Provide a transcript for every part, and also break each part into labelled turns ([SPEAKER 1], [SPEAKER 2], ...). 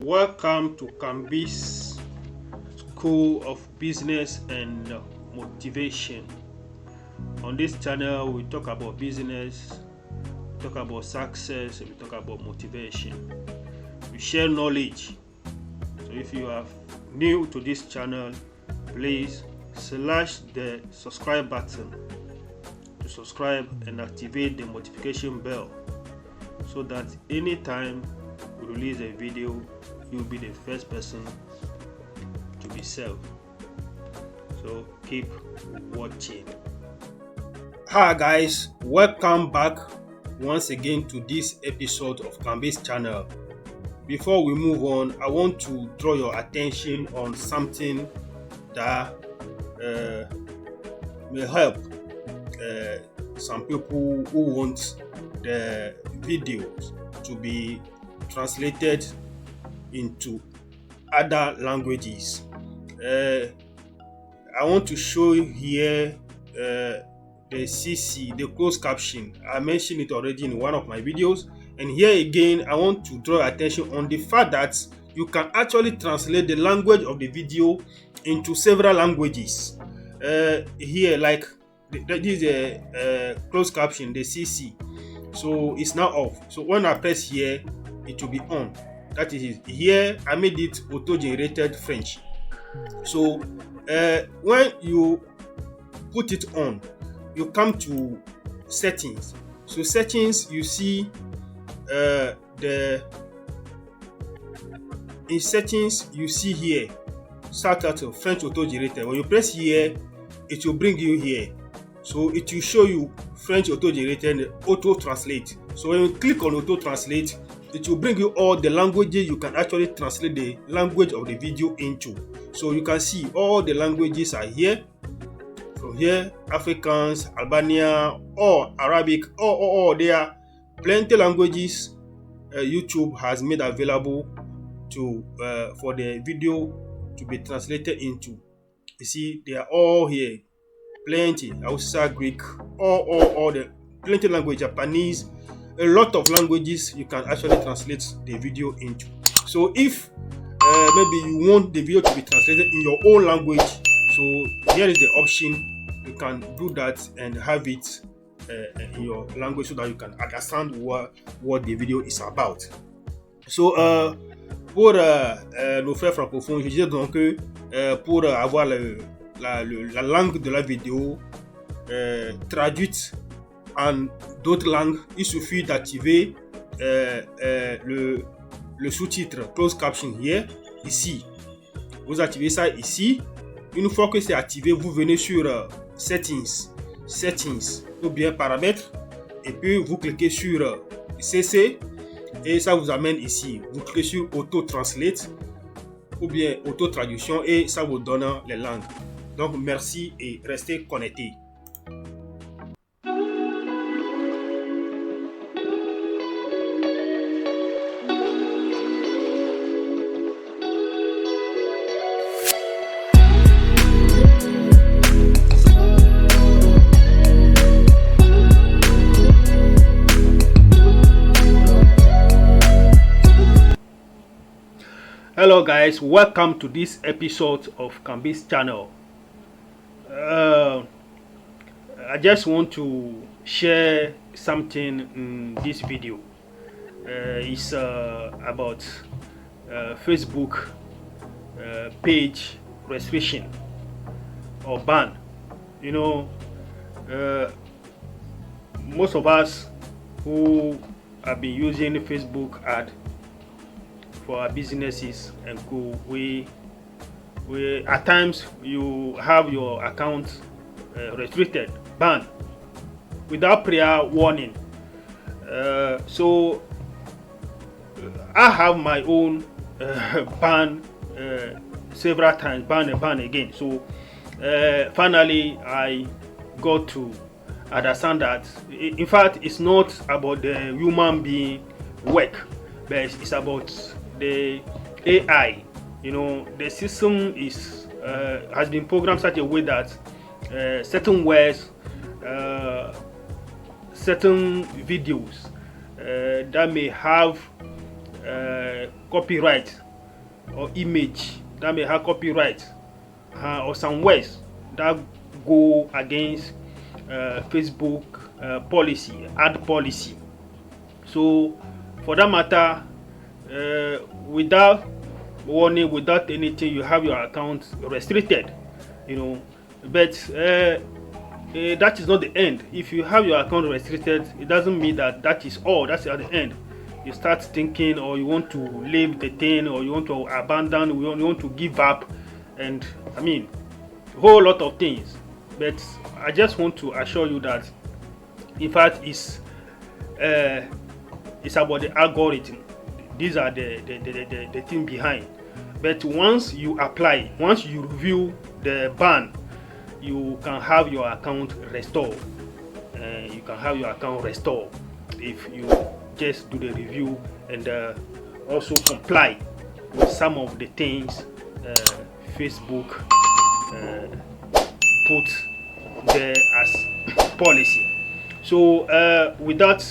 [SPEAKER 1] Welcome to CANVA's School of Business and Motivation. On this channel, we talk about business, we talk about success, and we talk about motivation. We share knowledge. So if you are new to this channel, please slash the subscribe button to subscribe and activate the notification bell so that anytime we release a video, you'll be the first person to be served. So keep watching. Hi guys, welcome back once again to this episode of CANVA's channel. Before we move on, I want to draw your attention on something that may help some people who want the videos to be translated into other languages. I want to show you here the CC, the closed caption. I mentioned it already in one of my videos, and here again I want to draw attention on the fact that you can actually translate the language of the video into several languages. Here, like this is a closed caption, the CC. So it's now off. So when I press here, it will be on. That is it. Here I made it auto-generated French. So when you put it on, you come to settings. So settings, you see in settings you see here subtitle French auto-generated. When you press here, it will bring you here. So it will show you French auto-generated auto-translate. So when you click on auto-translate, it will bring you all the languages you can actually translate the language of the video into. So you can see all the languages are here. From here, Afrikaans, Albania, or Arabic, or there are plenty languages YouTube has made available to for the video to be translated into. You see, they are all here. Plenty, Hausa, Greek, all the plenty language, Japanese, a lot of languages you can actually translate the video into. So if maybe you want the video to be translated in your own language, so here is the option. You can do that and have it in your language so that you can understand what the video is about. So pour nos frères francophones, je disais donc que pour avoir la langue de la vidéo traduite en d'autres langues, il suffit d'activer le sous-titre closed caption here, ici. Vous activez ça ici. Une fois que c'est activé, vous venez sur settings ou bien paramètres, et puis vous cliquez sur CC et ça vous amène ici. Vous cliquez sur auto translate ou bien auto traduction et ça vous donne les langues. Donc merci et restez connectés. Hello guys, welcome to this episode of CANVA's channel. I just want to share something in this video. It's about Facebook page restriction or ban. You know, most of us who have been using Facebook ad for our businesses and we at times you have your account restricted, banned without prior warning. So I have my own ban several times, ban again. So finally I got to understand that in fact it's not about the human being work, but it's about the AI. You know, the system is has been programmed such a way that certain words, certain videos that may have copyright or image that may have copyright, or some words that go against Facebook policy, ad policy. So for that matter, without warning, without anything, you have your account restricted, but that is not the end. If you have your account restricted, it doesn't mean that is all, that's at the end. You start thinking, or you want to leave the thing, or you want to abandon, you want to give up, and I mean a whole lot of things. But I just want to assure you that in fact it's about the algorithm. These are the thing behind. But once you apply, once you review the ban, you can have your account restored. You can have your account restored if you just do the review and also comply with some of the things Facebook put there as policy. So without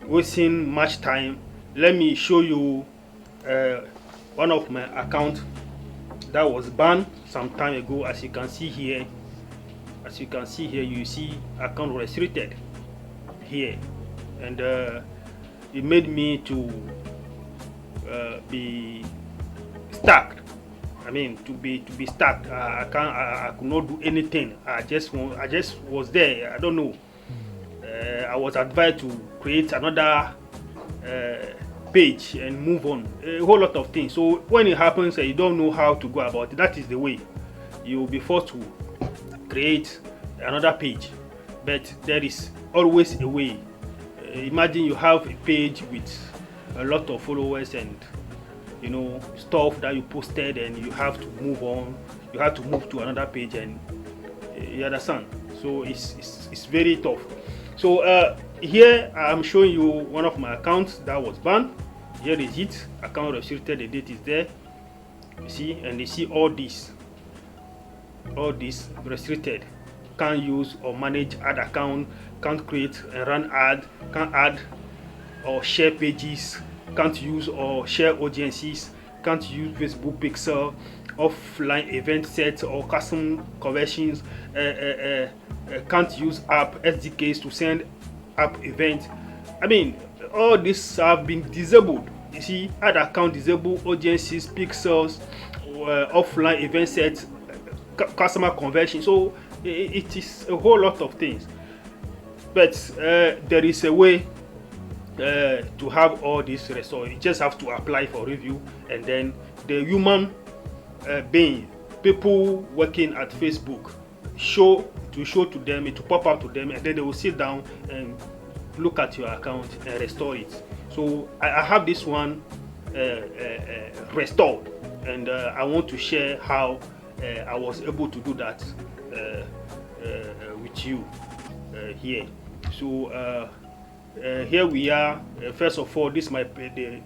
[SPEAKER 1] wasting much time, let me show you one of my account that was banned some time ago. As you can see here, you see account restricted here, and it made me to be stuck. I mean, to be stuck. I could not do anything. I just was there. I don't know. I was advised to create another page and move on. A whole lot of things. So when it happens, you don't know how to go about it. That is the way. You will be forced to create another page. But there is always a way. Imagine you have a page with a lot of followers and stuff that you posted, and you have to move on. You have to move to another page, and you understand. So it's very tough. So here I'm showing you one of my accounts that was banned. Here is it. Account restricted. The date is there. You see, and you see all this restricted. Can't use or manage ad account. Can't create and run ad. Can't add or share pages. Can't use or share audiences. Can't use Facebook pixel, offline event sets or custom conversions. Can't use app SDKs to send app events. I mean, all these have been disabled. You see, ad account disabled, audiences, pixels, offline event sets, customer conversion. So it is a whole lot of things. But there is a way to have all this restored. You just have to apply for review, and then the human being, people working at Facebook, show to them, to pop up to them, and then they will sit down and look at your account and restore it. So I have this one restored, and I want to share how I was able to do that with you here. So here we are. First of all, this is my the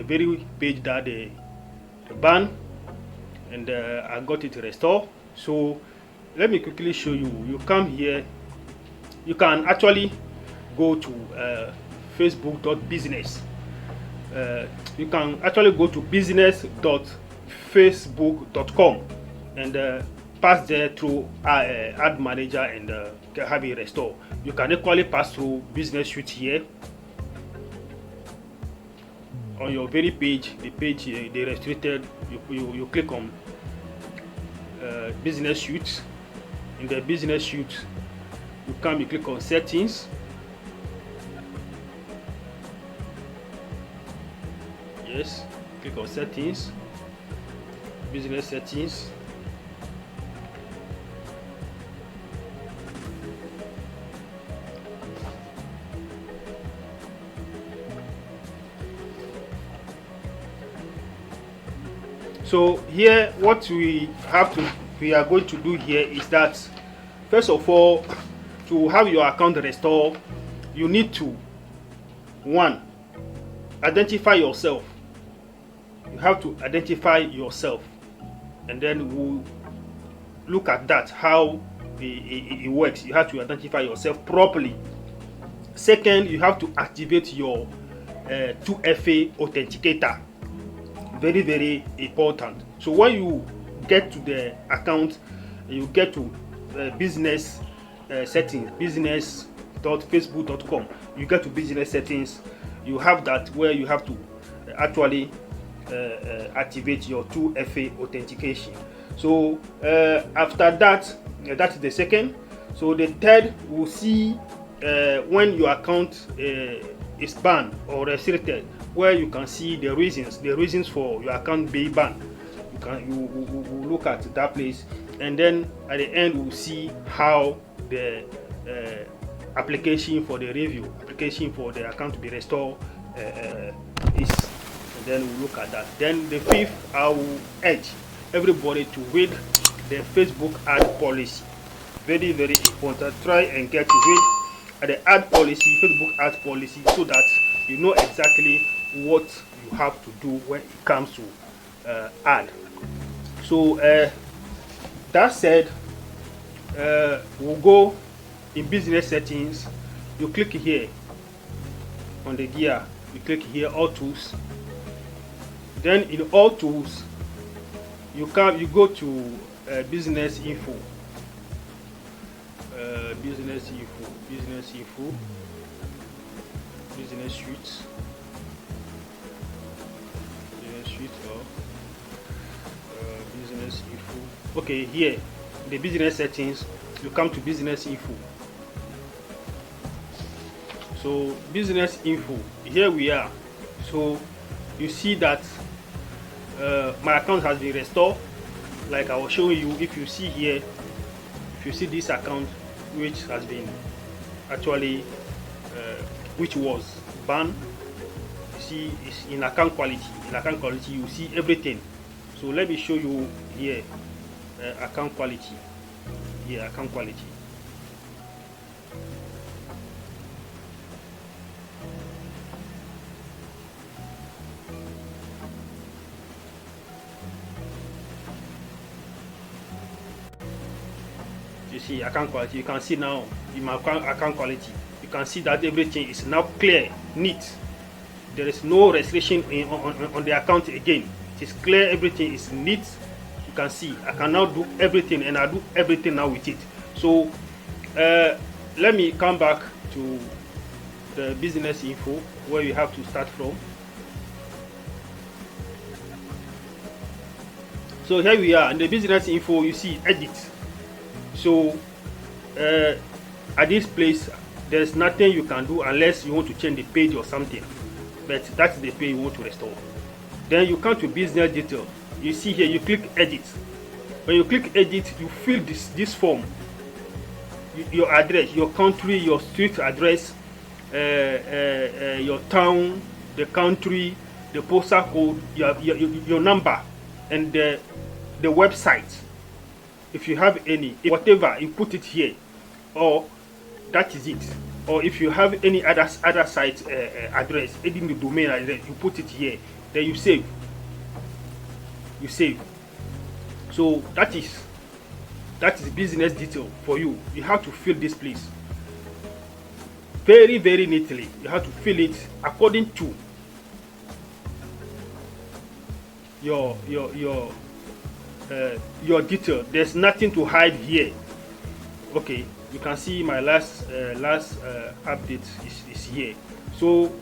[SPEAKER 1] very page that the ban, and I got it restored. So let me quickly show you. You come here. You can actually go to facebook.business. You can actually go to business.facebook.com and pass there through ad manager and have it restored. You can equally pass through business suite here on your very page. The page they restricted. You click on business suite. In the business suite, you click on settings. Yes, click on settings, business settings. So here, what we are going to do here is that, first of all, to have your account restored, you need to, one, identify yourself. You have to identify yourself, and then we'll look at that, how it works. You have to identify yourself properly. Second, you have to activate your 2FA authenticator. Very, very important. So when you get to the account, you get to business settings, business.facebook.com. You get to business settings. You have that where you have to actually activate your 2FA authentication. So after that, that is the second. So the third, we'll see when your account is banned or restricted, where you can see the reasons for your account being banned. You look at that place, and then at the end we'll see how the application for the application for the account to be restored is, and then we'll look at that. Then the fifth, I will urge everybody to read the Facebook ad policy. Very, very important. Try and get to read the ad policy, Facebook ad policy, so that you know exactly what you have to do when it comes to ad. So that said, we'll go in business settings. You click here on the gear, you click here all tools. Then in all tools, you go to business info, business suite, or business info. Okay, here the business settings, you come to business info. So business info, here we are. So you see that my account has been restored, like I was showing you. If you see here, if you see this account which has been actually which was banned, you see it's in account quality. In account quality you see everything. So let me show you here account quality. Here account quality. You see account quality. You can see now in my account quality, you can see that everything is now clear, neat. There is no restriction on the account again. It is clear, everything is neat. You can see I can now do everything, and I do everything now with it. So let me come back to the business info, where you have to start from. So here we are in the business info. You see edit. So at this place, there's nothing you can do unless you want to change the page or something, but that's the page you want to restore. Then you come to business detail. You see here, you click edit. When you click edit, you fill this form, your address, your country, your street address, your town, the country, the postal code, your number, and the website. If you have any, whatever, you put it here, or that is it. Or if you have any other site address, any domain address, you put it here. Then you save. You save. So that is business detail for you. You have to fill this place very, very neatly. You have to fill it according to your detail. There's nothing to hide here. Okay, you can see my last update is here. So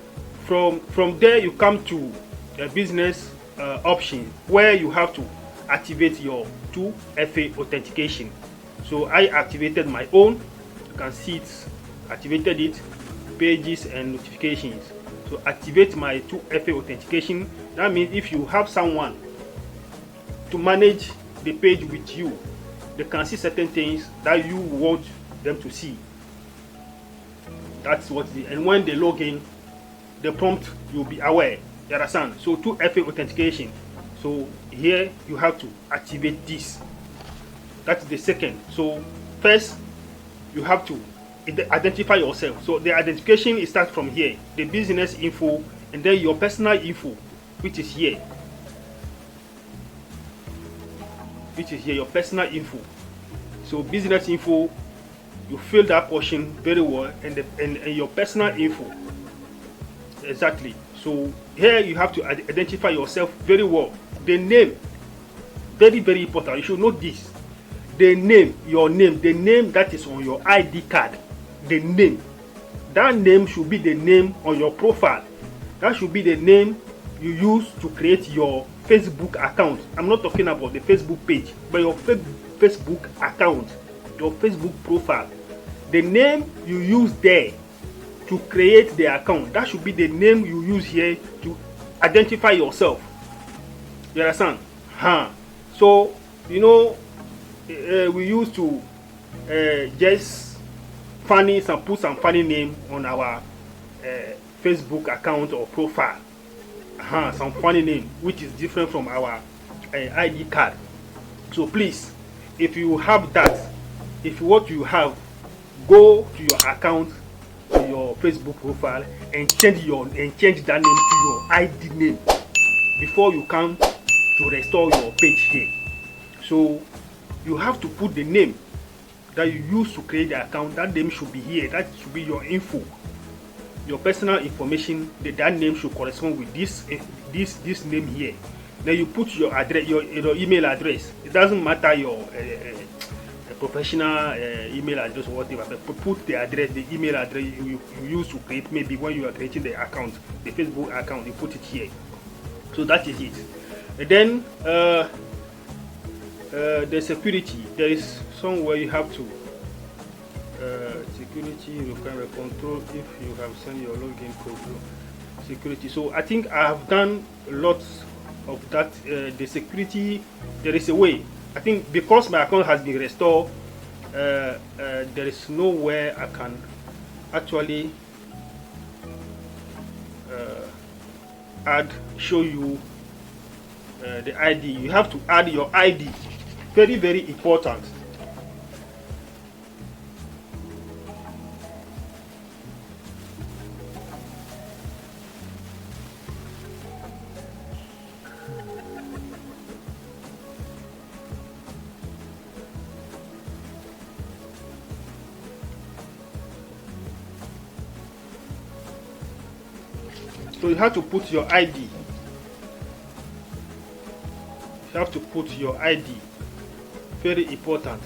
[SPEAKER 1] from there you come to the business option, where you have to activate your 2FA authentication. So I activated my own. You can see it's activated it, pages and notifications. So activate my 2FA authentication. That means if you have someone to manage the page with you, they can see certain things that you want them to see. That's what and when they log in, the prompt, you'll be aware. You understand? So 2FA authentication. So here you have to activate this. That's the second. So first you have to identify yourself. So the identification is start from here, the business info, and then your personal info, which is here. Your personal info. So business info, you fill that portion very well, and your personal info exactly. So here you have to identify yourself very well. The name, very, very important. You should know this. The name, your name, the name that is on your ID card, the name. That name should be the name on your profile. That should be the name you use to create your Facebook account. I'm not talking about the Facebook page, but your Facebook account, your Facebook profile. The name you use there to create the account, that should be the name you use here to identify yourself. You understand? So, you know, we used to just put some funny name on our Facebook account or profile. Some funny name which is different from our ID card. So please, if you have that, if what you have, go to your account, to your Facebook profile, and change that name to your ID name before you come to restore your page here. So you have to put the name that you use to create the account. That name should be here. That should be your info, your personal information. That name should correspond with this name here. Then you put your address, your email address. It doesn't matter your professional email address or whatever, but put the address, the email address you use to create. Maybe when you are creating the account, the Facebook account, you put it here. So that is it. And then the security, there is somewhere you have to security requirement control if you have sent your login code. Security. So I think I have done lots of that. The security, there is a way. I think because my account has been restored, there is nowhere I can actually show you the ID. You have to add your ID. Very, very important. So you have to put your ID. You have to put your ID. Very important.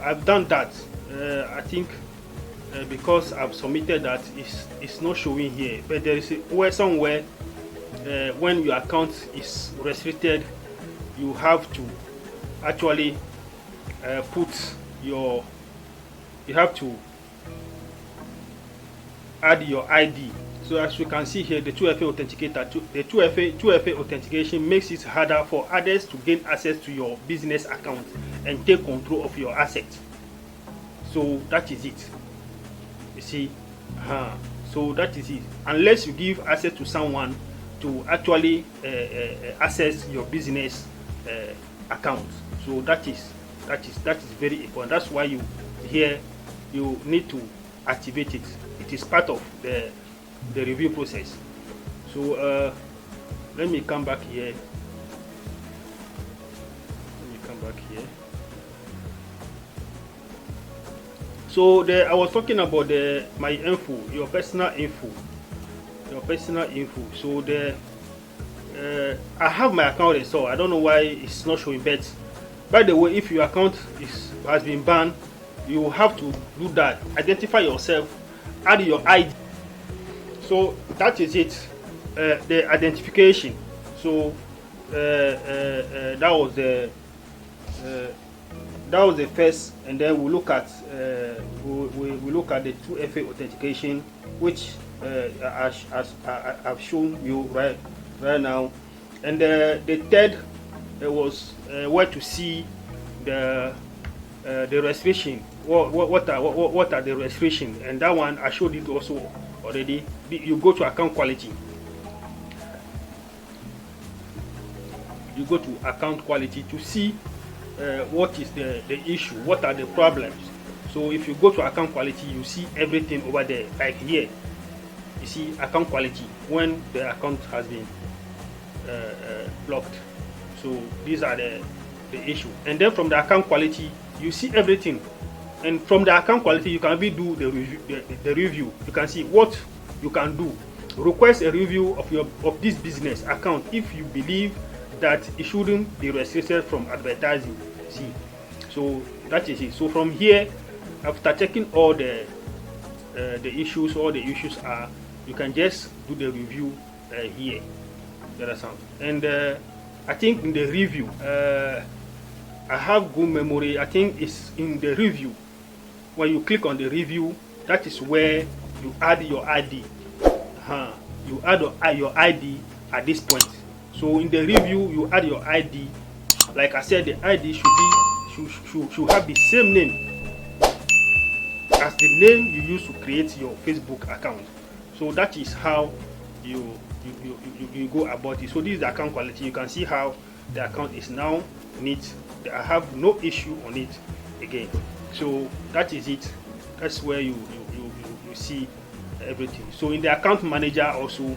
[SPEAKER 1] I've done that. I think because I've submitted that, it's not showing here. But there is somewhere when your account is restricted, you have to actually you have to add your ID. So as you can see here, the 2FA authenticator, the 2FA authentication makes it harder for others to gain access to your business account and take control of your assets. So that is it. You see, so that is it. Unless you give access to someone to actually access your business account. So that is very important. That's why you need to activate it. It is part of the review process. So let me come back here. So I was talking about my info, your personal info. So I have my account installed. I don't know why it's not showing, but by the way, if your account has been banned, you have to do that. Identify yourself, add your ID. So that is it, the identification. So that was the first, and then we look at we look at the 2FA authentication, which I've shown you right now, and the third was where to see the restriction. What are the restrictions? And that one I showed it also already. You go to account quality. You go to account quality to see what is the issue, what are the problems. So if you go to account quality, you see everything over there. Like here, you see account quality when the account has been blocked. So these are the issue. And then from the account quality, you see everything. And from the account quality, you can do the review. You can see what you can do request a review of this business account if you believe that it shouldn't be restricted from advertising. See, so that is it. So from here, after checking all the issues, are, you can just do the review here. And I think in the review, I have good memory. I think it's in the review. When you click on the review, that is where you add your ID. You add your ID at this point. So in the review, you add your ID. Like I said, the ID should have the same name as the name you use to create your Facebook account. So that is how you go about it. So this is the account quality. You can see how the account is now neat. I have no issue on it again. So that is it. That's where you see everything. So in the account manager also,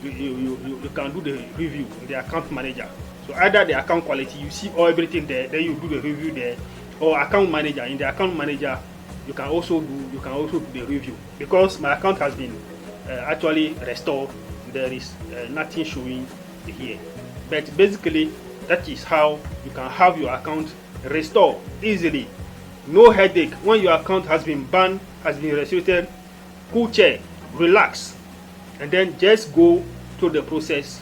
[SPEAKER 1] you can do the review in the account manager. So either the account quality, you see all everything there, then you do the review there, or account manager. In the account manager, you can also do the review. Because my account has been actually restored, there is nothing showing here. But basically, that is how you can have your account restored easily. No headache. When your account has been banned, has been restricted, cool chair, relax, and then just go through the process.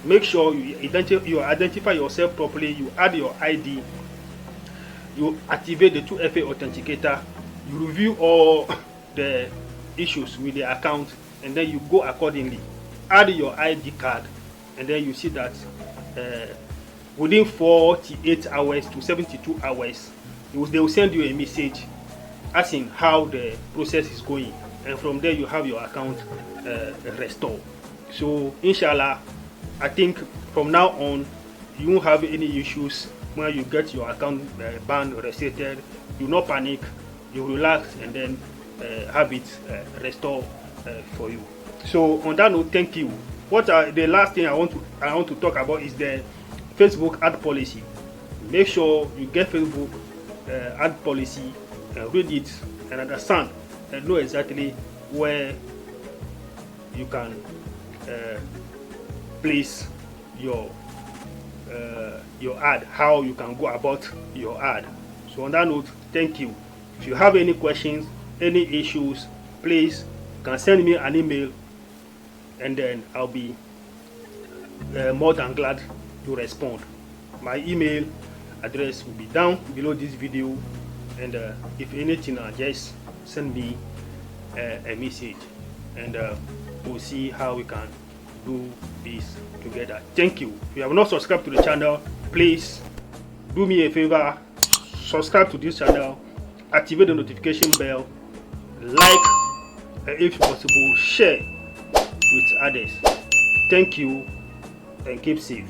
[SPEAKER 1] Make sure you identify yourself properly. You add your ID. You activate the 2FA authenticator. You review all the issues with the account, and then you go accordingly. Add your ID card, and then you see that within 48 hours to 72 hours, they will send you a message asking how the process is going, and from there you have your account restored. So inshallah, I think from now on you won't have any issues when you get your account banned or restricted. You not panic, you relax, and then have it restored for you. So on that note, thank you. The last thing I want to talk about is the Facebook ad policy. Make sure you get Facebook ad policy and read it and understand and know exactly where you can place your ad, how you can go about your ad. So on that note, thank you. If you have any questions, any issues, please you can send me an email, and then I'll be more than glad to respond. My email address will be down below this video, and if anything, just send me a message, and we'll see how we can do this together. Thank you. If you have not subscribed to the channel, please do me a favor, subscribe to this channel, activate the notification bell, like, and if possible share with others. Thank you, and keep safe.